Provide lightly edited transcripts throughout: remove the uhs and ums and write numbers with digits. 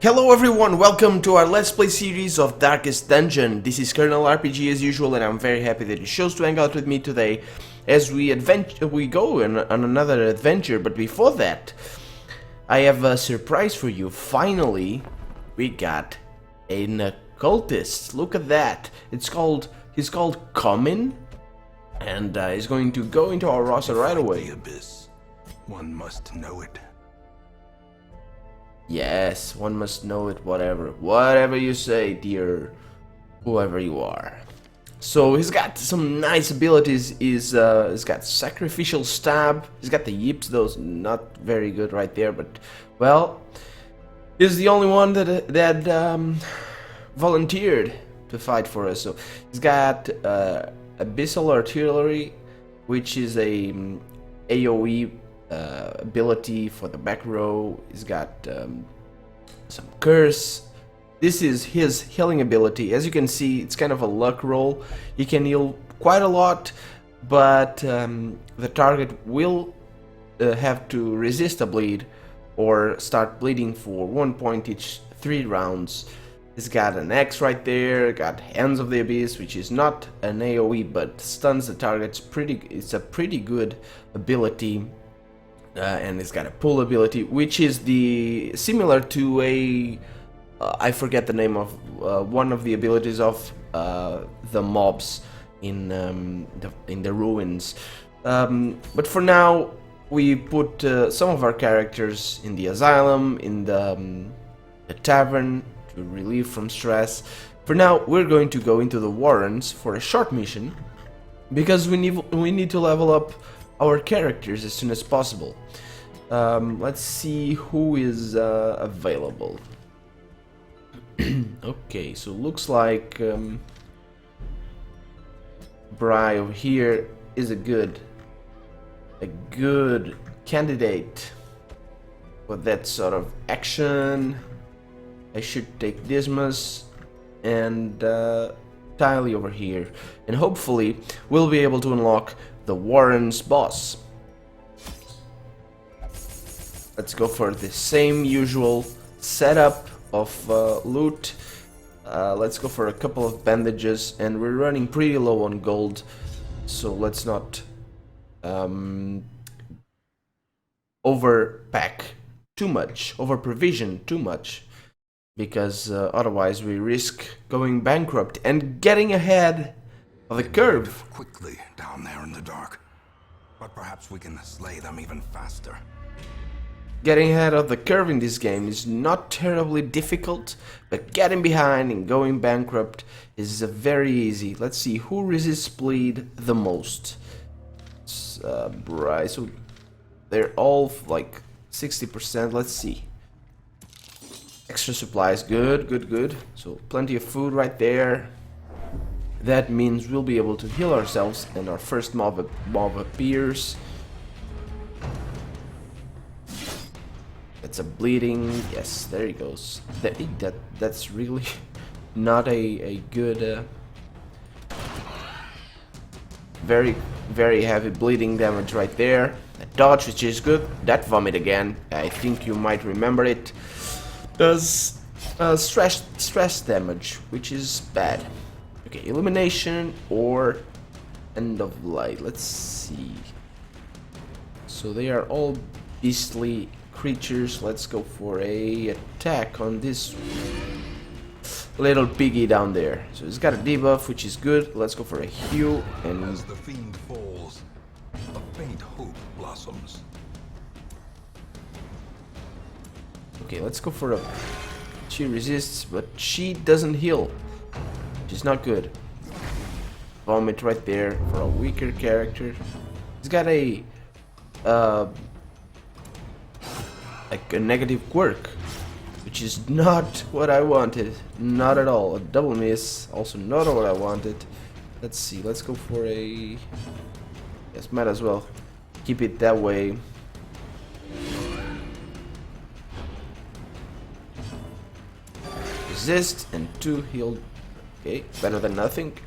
Hello everyone, welcome to our Let's Play series of Darkest Dungeon. This is Colonel RPG as usual, and I'm very happy that you chose to hang out with me today as we go on another adventure. But before that, I have a surprise for you. Finally, we got an occultist. Look at that. He's called Common, and he's going to go into our roster right away. The abyss. One must know it. Yes, one must know it, whatever you say, dear whoever you are. So he's got some nice abilities. He's got sacrificial stab. He's got the yips, those not very good right there, but well, he's the only one that volunteered to fight for us. So he's got abyssal artillery, which is a AOE ability for the back row. He's got some curse. This is his healing ability. As you can see, it's kind of a luck roll. He can heal quite a lot, but the target will have to resist a bleed or start bleeding for 1 point each 3 rounds. He's got an X right there, got Hands of the Abyss, which is not an AoE but stuns the target. It's a pretty good ability. And it's got a pull ability, which is similar to a I forget the name of one of the abilities of the mobs in the ruins. But for now, we put some of our characters in the asylum, in the tavern to relieve from stress. For now, we're going to go into the warrens for a short mission because we need to level up our characters as soon as possible. Let's see who is available. Okay, so looks like Bri over here is a good candidate for that sort of action. I should take Dismas and Tylee over here, and hopefully we'll be able to unlock the Warren's boss. Let's go for the same usual setup of loot. Let's go for a couple of bandages, and we're running pretty low on gold, so let's not overpack too much, over-provision too much, because otherwise we risk going bankrupt and getting ahead of the curve. Quickly down there in the dark. But perhaps we can slay them even faster. Getting ahead of the curve in this game is not terribly difficult, but getting behind and going bankrupt is very easy. Let's see who resists bleed the most. Right, so they're all like 60%. Let's see. Extra supplies, good. So plenty of food right there. That means we'll be able to heal ourselves, and our first mob appears. That's a bleeding. Yes, there he goes. That's really not a good. Very heavy bleeding damage right there. That dodge, which is good. That vomit again. I think you might remember it. Does stress damage, which is bad. Okay, illumination or end of light. Let's see. So they are all beastly creatures. Let's go for a attack on this little piggy down there. So he's got a debuff, which is good. Let's go for a heal. And as the fiend falls, a faint hope blossoms. Okay, let's go for a. She resists, but she doesn't heal. Which is not good. Vomit right there for a weaker character. He's got a like a negative quirk, which is not what I wanted. Not at all. A double miss, also not what I wanted. Let's see. Let's go for a. Yes, might as well keep it that way. Resist and 2 healed. Okay, better than nothing.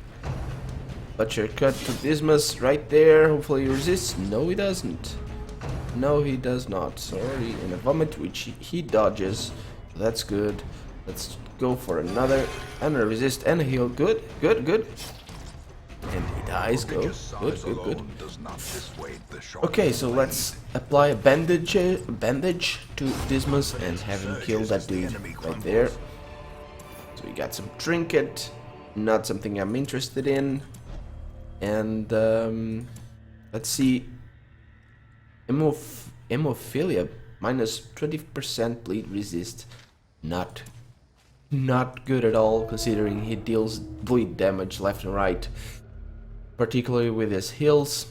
Butcher cut to Dismas right there. Hopefully he resists. No, he doesn't. No, he does not. Sorry. And a vomit, which he dodges. That's good. Let's go for another and a resist and a heal. Good, good, good. And he dies. Go. Good, good, good. Okay, so let's apply a bandage to Dismas and have him kill that dude right there. So we got some trinket, not something I'm interested in. And let's see. Hemophilia minus 20% bleed resist. Not good at all, considering he deals bleed damage left and right, particularly with his heals.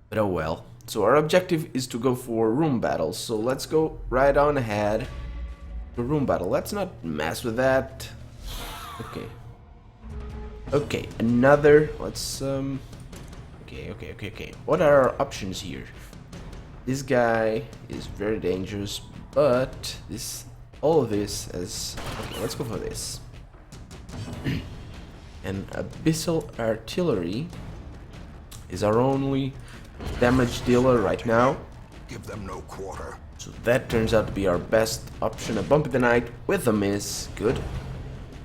But oh well. So our objective is to go for room battles. So let's go right on ahead to room battle. Let's not mess with that. Okay. Okay, another. Let's Okay. What are our options here? This guy is very dangerous, but all of this is okay. Let's go for this. And abyssal artillery is our only damage dealer right now. Give them no quarter. So that turns out to be our best option. A bump in the night with a miss, good.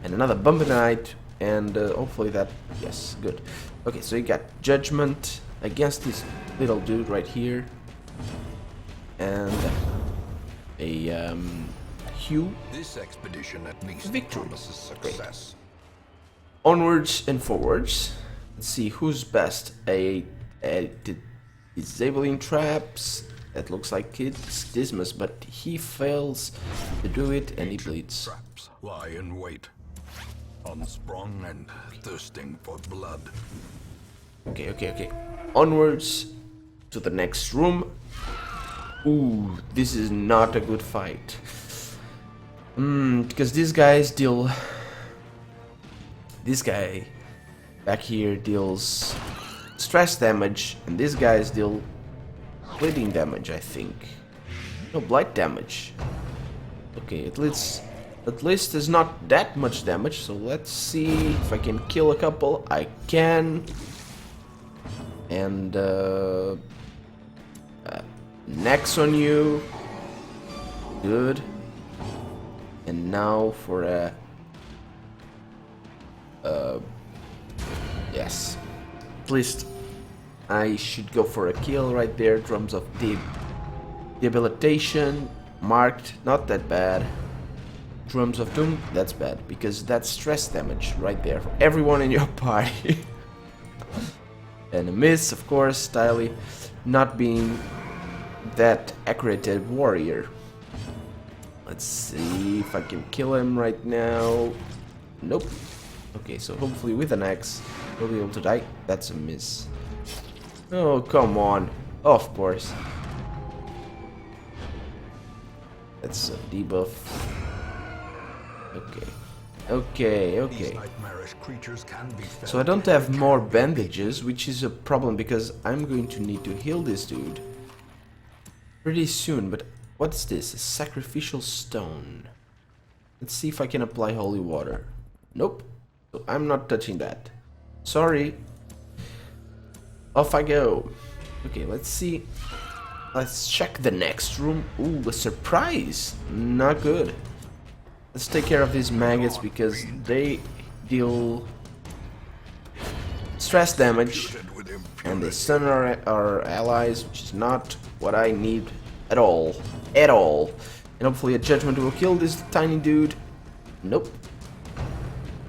And another bump in the night, and hopefully that, yes, good. Okay, so you got judgment against this little dude right here, and a hue. This expedition at least Victory. promises success. Onwards and forwards. Let's see who's best. Disabling traps. That looks like it's Dismas, but he fails to do it and he bleeds. Traps lie in wait, unsprung and thirsting for blood. Okay. Onwards to the next room. Ooh, this is not a good fight. Because these guys deal. This guy back here deals stress damage, and these guys deal bleeding damage, I think. No, blight damage. Okay, at least there's not that much damage, so let's see if I can kill a couple. I can. And next on you. Good. And now for a yes. At least I should go for a kill right there. Drums of debilitation marked, not that bad. Drums of doom, that's bad because that's stress damage right there for everyone in your party. And a miss, of course, Styly not being that accurate a warrior. Let's see if I can kill him right now. Nope. Okay, so hopefully with an axe we'll be able to die. That's a miss. Oh, come on. Of course. That's a debuff. Okay. These nightmarish creatures can be felt. So I don't have more bandages, which is a problem because I'm going to need to heal this dude pretty soon. But what's this? A sacrificial stone. Let's see if I can apply holy water. Nope. So I'm not touching that. Sorry. Off I go. Okay, let's see. Let's check the next room. Ooh, a surprise. Not good. Let's take care of these maggots because they deal stress damage and they stun our allies, which is not what I need at all. And hopefully a judgment will kill this tiny dude. Nope.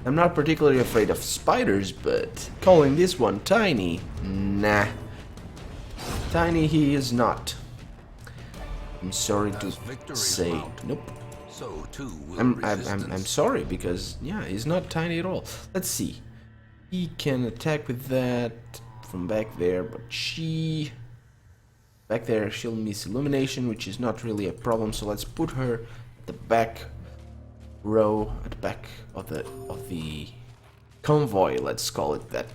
I'm not particularly afraid of spiders, but calling this one tiny, nah. Tiny he is not. I'm sorry to say. Nope. So too will I'm sorry because yeah, he's not tiny at all. Let's see. He can attack with that from back there, but back there she'll miss illumination, which is not really a problem. So let's put her at the back row, at the back of the convoy. Let's call it that.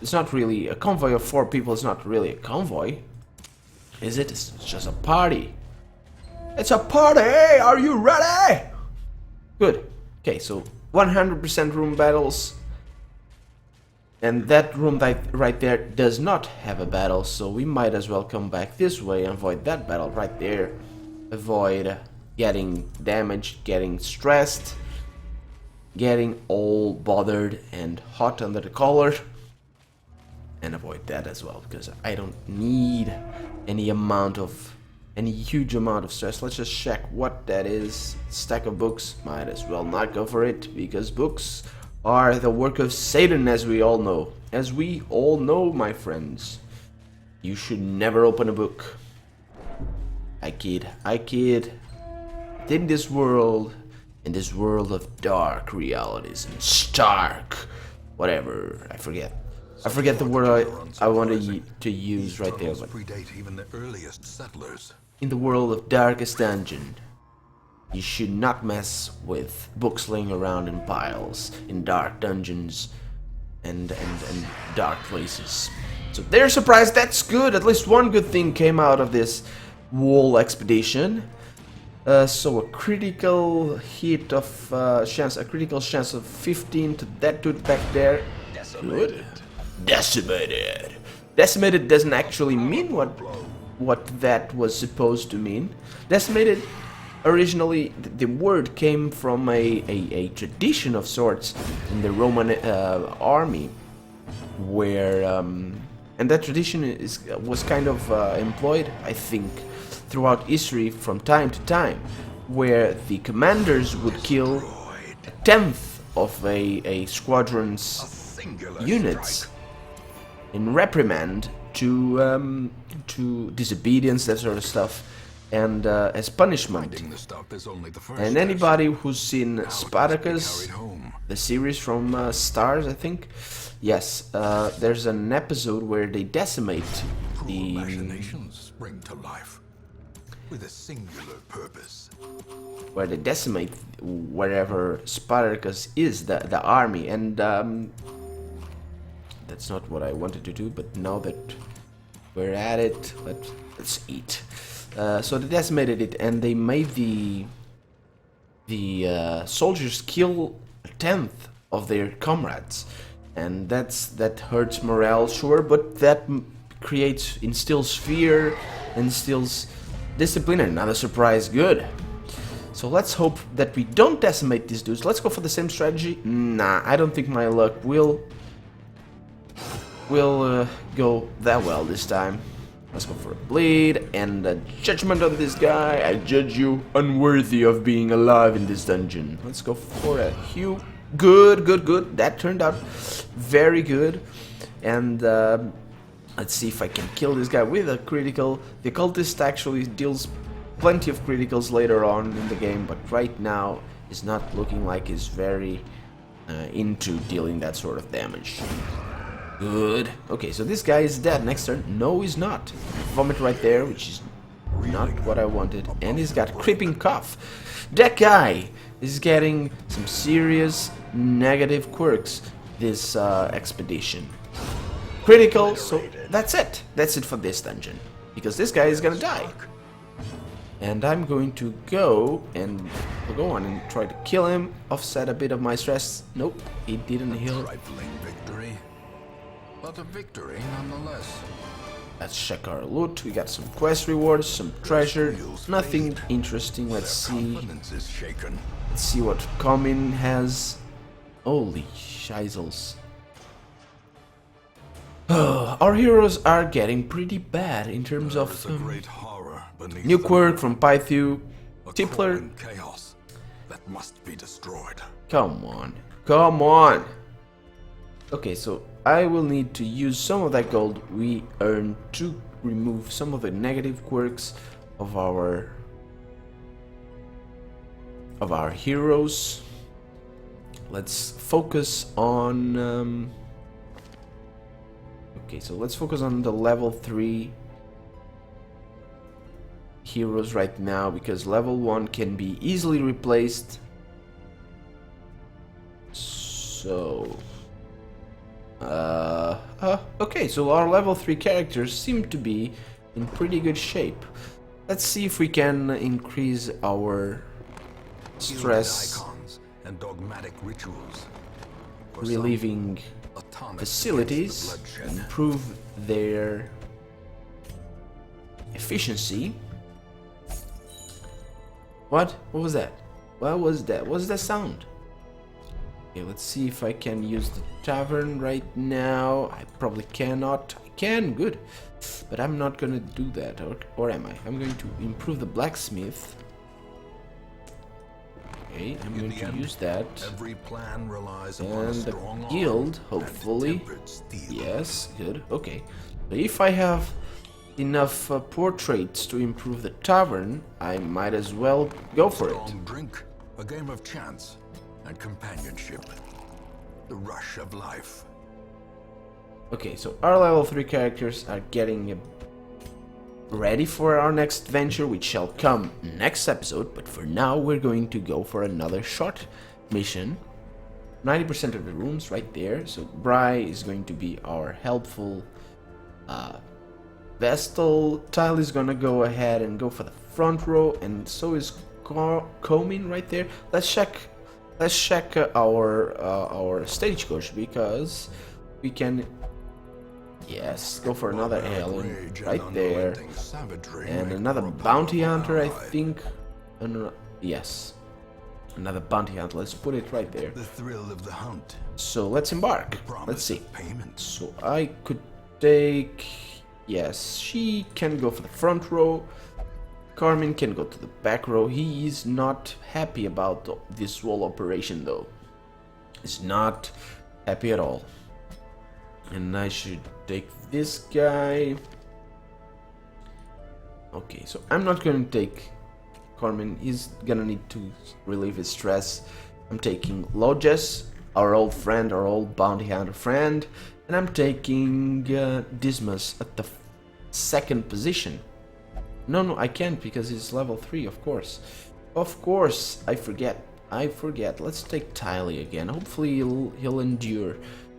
It's not really a convoy of 4 people. It's not really a convoy, is it? It's just a party. It's a party! Are you ready? Good. Okay, so 100% room battles. And that room right there does not have a battle, so we might as well come back this way and avoid that battle right there. Avoid getting damaged, getting stressed, getting all bothered and hot under the collar. And avoid that as well, because I don't need any huge amount of stress. Let's just check what that is. Stack of books. Might as well not go for it, because books are the work of Satan, as we all know. As we all know, my friends. You should never open a book. I kid. In this world of dark realities and stark, whatever, I forget the word I wanted to use right there, but predate even the earliest settlers. in the world of darkest dungeon, you should not mess with books laying around in piles in dark dungeons and dark places. So they're surprised. That's good. At least one good thing came out of this wall expedition. So a critical hit of a critical chance of 15 to that dude back there. Good. Decimated. Decimated doesn't actually mean what that was supposed to mean. Decimated, originally the word came from a tradition of sorts in the Roman army, where and that tradition was kind of employed, I think, throughout history from time to time, where the commanders would kill a tenth of a squadron's units in reprimand to disobedience, that sort of stuff, and as punishment. And anybody who's seen Spartacus, the series from Stars, I think, yes, there's an episode where they decimate the machinations spring to life with a singular purpose. Where they decimate wherever Spartacus is, the army, and that's not what I wanted to do, but now that we're at it, let's eat. So they decimated it, and they made the soldiers kill a tenth of their comrades, and that hurts morale, sure, but that instills fear, instills discipline, and another surprise, good. So let's hope that we don't decimate these dudes. Let's go for the same strategy. Nah, I don't think my luck will go that well this time. Let's go for a bleed and a judgment on this guy. I judge you unworthy of being alive in this dungeon. Let's go for a hew. Good. That turned out very good. And let's see if I can kill this guy with a critical. The cultist actually deals plenty of criticals later on in the game, but right now is not looking like he's very into dealing that sort of damage. Good. Okay, so this guy is dead. Next turn. No, he's not. Vomit right there, which is not what I wanted. And he's got creeping cough. That guy is getting some serious negative quirks this expedition. Critical, so that's it. That's it for this dungeon. Because this guy is gonna die. And I'm going to go on and try to kill him, offset a bit of my stress. Nope, he didn't heal. Trifling victory, but a victory nonetheless. Let's check our loot. We got some quest rewards, some treasure, nothing interesting. Let's see. Let's see what Comin has. Holy shizzles. Our heroes are getting pretty bad in terms of new quirk from Pythu, Tippler. Chaos that must be destroyed. Come on. Okay, so I will need to use some of that gold we earned to remove some of the negative quirks of our heroes. Let's focus on okay, so let's focus on the level 3 heroes right now, because level 1 can be easily replaced. So okay, so our level 3 characters seem to be in pretty good shape. Let's see if we can increase our stress Icons and dogmatic rituals. relieving facilities, improve their efficiency. What? What was that? What was that? What was that sound? Okay, let's see if I can use the tavern right now. I probably cannot. I can, good. But I'm not gonna do that, or am I? I'm going to improve the blacksmith. Okay, I'm going to use that. Every plan relies upon And a the strong guild, arm hopefully. and tempered steel. Yes, good. Okay. So if I have enough portraits to improve the tavern, I might as well go for it. Strong drink, a game of chance and companionship. The rush of life. Okay, so our level 3 characters are getting ready for our next venture, which shall come next episode, but for now we're going to go for another short mission. 90% of the rooms right there, so Bry is going to be our helpful Vestal. Tile is gonna go ahead and go for the front row, and so is Comin right there. Let's check our stagecoach, because we can, yes, go for another alien right there, and another bounty hunter, I think. Yes, another bounty hunter. Let's put it right there. The thrill of the hunt. So let's embark. Let's see. So I could take, yes, she can go for the front row. Carmen can go to the back row. He is not happy about this whole operation, though. He's not happy at all. And I should take this guy. Okay, so I'm not gonna take Carmen. He's gonna need to relieve his stress. I'm taking Lodges, our old friend, our old bounty hunter friend. And I'm taking Dismas at the second position. No, I can't, because he's level 3, of course. Of course, I forget. Let's take Tiley again. Hopefully he'll endure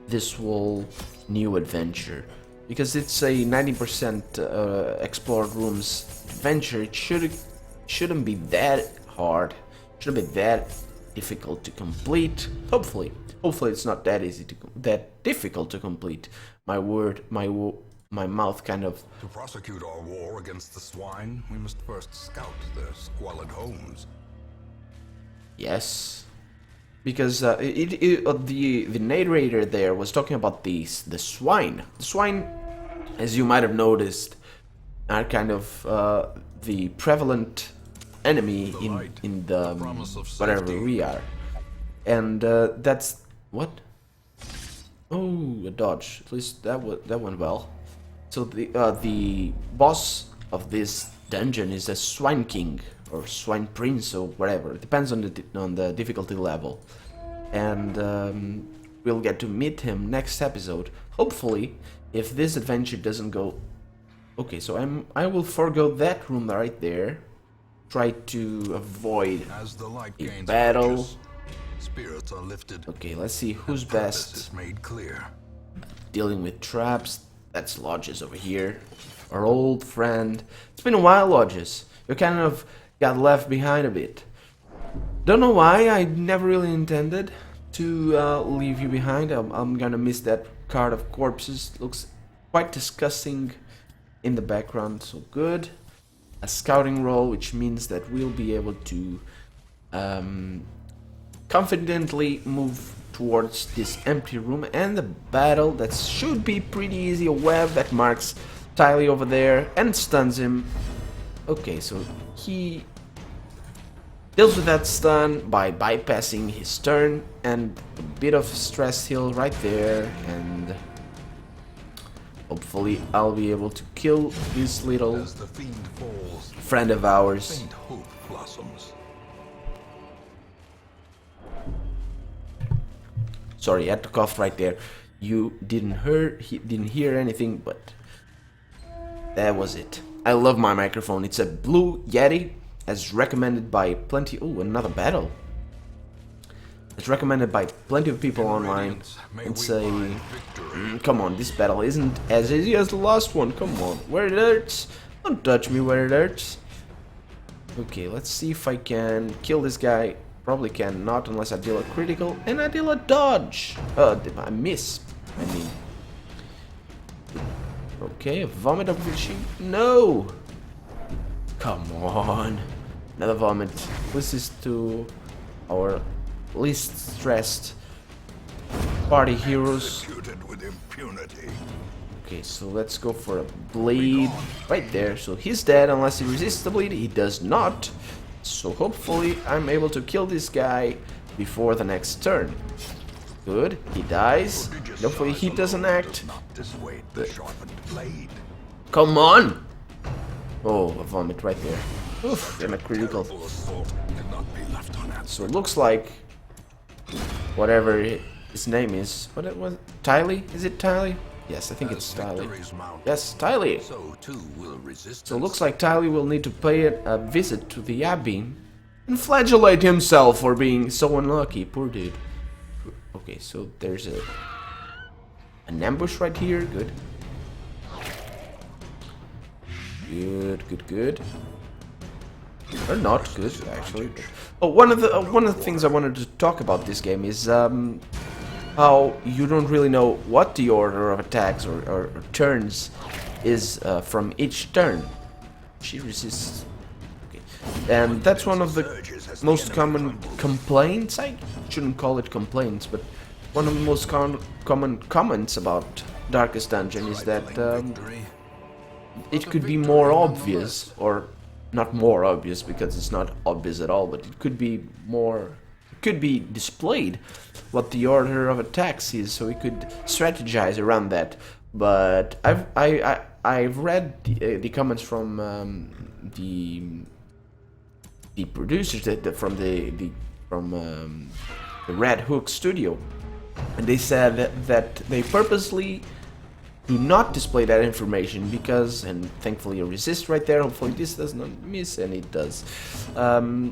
this whole new adventure, because it's a 90% explored rooms adventure. It shouldn't be that hard. Shouldn't be that difficult to complete. Hopefully it's not that easy that difficult to complete. My mouth kind of... To prosecute our war against the swine, we must first scout their squalid homes. Yes, because the narrator there was talking about the swine. The swine, as you might have noticed, are kind of the prevalent enemy in the whatever we are, and that's what. Oh, a dodge. At least that went well. So the boss of this dungeon is a Swine King or Swine Prince or whatever. It depends on the difficulty level, and we'll get to meet him next episode. Hopefully, if this adventure doesn't go okay, so I will forego that room right there. Try to avoid a battle. Spirits are lifted. Okay, let's see who's best made clear. Dealing with traps. That's Lodges over here, our old friend. It's been a while, Lodges. You kind of got left behind a bit. Don't know why. I never really intended to leave you behind. I'm gonna miss that card of corpses. Looks quite disgusting in the background. So good. A scouting roll, which means that we'll be able to confidently move towards this empty room and the battle. That should be pretty easy. A web that marks Tiley over there and stuns him. Okay, so he deals with that stun by bypassing his turn, and a bit of stress heal right there, and hopefully I'll be able to kill this little friend of ours. Faint hope blossoms. Sorry, I had to cough right there. You didn't hear anything, but that was it. I love my microphone. It's a Blue Yeti, as recommended by plenty. Oh, another battle. It's recommended by plenty of people online. It's a... come on, this battle isn't as easy as the last one. Come on, where it hurts. Don't touch me where it hurts. Okay, let's see if I can kill this guy. Probably cannot unless I deal a critical, and I deal a dodge. I miss. I mean. Okay, a vomit of machine. No! Come on. Another vomit. This is to our least stressed party heroes. Executed with impunity. Okay, so let's go for a bleed right there. So he's dead unless he resists the bleed. He does not. So hopefully I'm able to kill this guy before the next turn. Good, he dies. Hopefully he doesn't act. Come on! Oh, a vomit right there. Oof, and a critical. So it looks like whatever his name is. What it was? Tylee? Is it Tylee? Yes, I think it's Tylee. Yes, Tylee. So it looks like Tylee will need to pay a visit to the Abbey and flagellate himself for being so unlucky. Poor dude. Okay, so there's an ambush right here. Good. Good. Or not good, actually. Oh, one of the things I wanted to talk about this game is how you don't really know what the order of attacks or turns is from each turn. She resists. Okay. And that's one of the most common complaints. I shouldn't call it complaints, but one of the most common comments about Darkest Dungeon is that it could be more obvious, or not more obvious because it's not obvious at all, but it could be more, it could be displayed what the order of attacks is, so we could strategize around that. But I've read the comments from the producers from the Red Hook studio, and they said that they purposely do not display that information because, and thankfully a resist right there, hopefully this does not miss, and it does. Okay,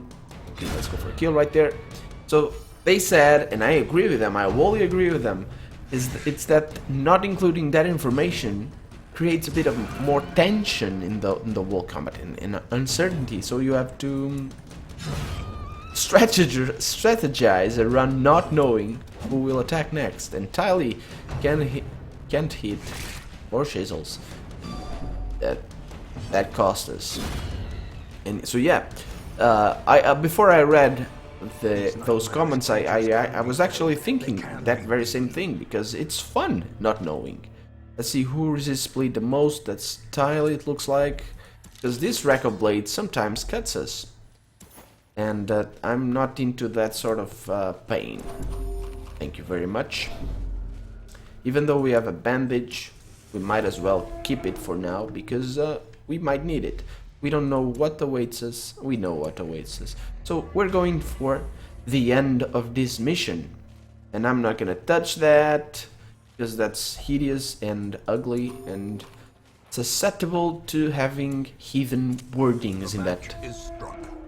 let's go for a kill right there. So they said, and I agree with them, I wholly agree with them, it's that not including that information creates a bit of more tension in the wall combat, in uncertainty, so you have to strategize around not knowing who will attack next, and Tylee can't hit or chisels. That cost us. And so yeah, before I read those comments, I was actually thinking that very same thing, because it's fun not knowing. Let's see who resists bleed the most. That's Tylee, it looks like, because this rack of blades sometimes cuts us, and I'm not into that sort of pain. Thank you very much. Even though we have a bandage, we might as well keep it for now, because we might need it. We don't know what awaits us, we know what awaits us. So we're going for the end of this mission. And I'm not gonna touch that, because that's hideous and ugly and susceptible to having heathen wordings in that,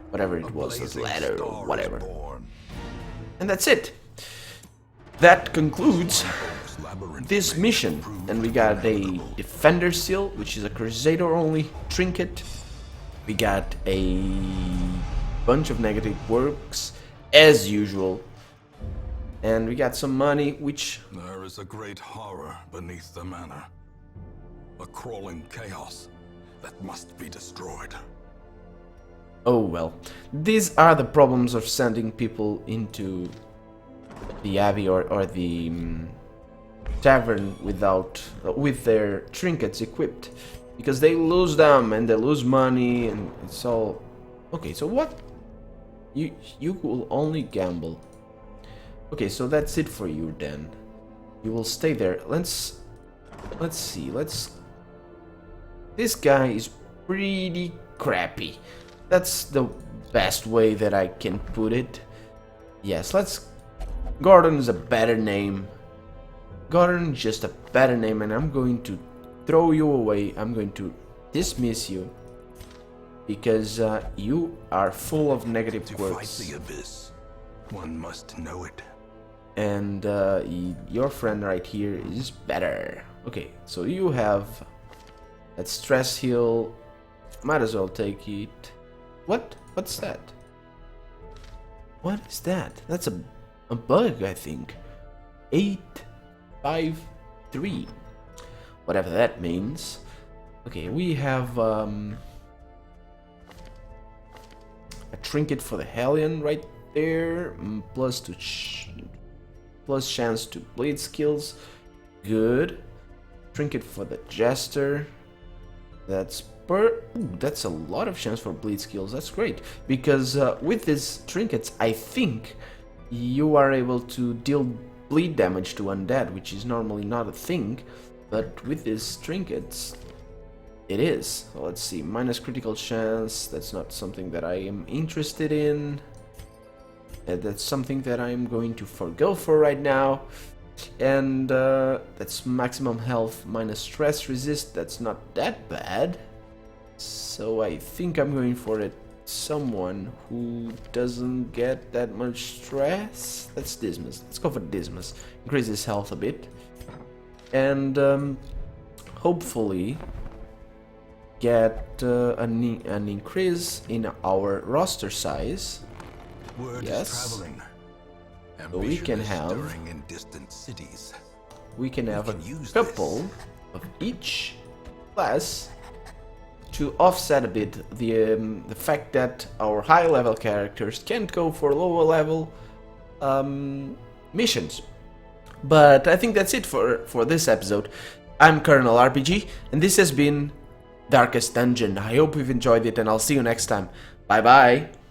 whatever it was, this letter or whatever. And that's it. That concludes this mission, and we got a Defender Seal, which is a Crusader only trinket. We got a bunch of negative works, as usual, and we got some money, which... There is a great horror beneath the manor. A crawling chaos that must be destroyed. Oh well, these are the problems of sending people into the Abbey or the tavern with their trinkets equipped, because they lose them and they lose money, and it's all okay. So what? You will only gamble. Okay, so that's it for you then. You will stay there. Let's see. This guy is pretty crappy. That's the best way that I can put it. Yes, Gordon is a better name. Gordon is just a better name, and I'm going to throw you away. I'm going to dismiss you, because you are full of negative words. To fight the abyss, one must know it. And your friend right here is better. Okay, so you have that stress heal. Might as well take it. What's that? What is that? That's a bug, I think. 853. Whatever that means. Okay, we have trinket for the Hellion right there. Plus plus chance to bleed skills. Good. Trinket for the Jester. That's that's a lot of chance for bleed skills. That's great, because with these trinkets, I think you are able to deal bleed damage to undead, which is normally not a thing, but with these trinkets, it is. So let's see, minus critical chance. That's not something that I am interested in. That's something that I'm going to forgo for right now. And that's maximum health minus stress resist. That's not that bad. So I think I'm going for someone who doesn't get that much stress. That's Dismas. Let's go for Dismas. Increase his health a bit. And hopefully get an increase in our roster size. Word Yes. is traveling. So we can have in distant cities. we can have a use couple of each class to offset a bit the fact that our high level characters can't go for lower level missions. But I think that's it for this episode. I'm Colonel RPG, and this has been Darkest Dungeon. I hope you've enjoyed it, and I'll see you next time. Bye bye!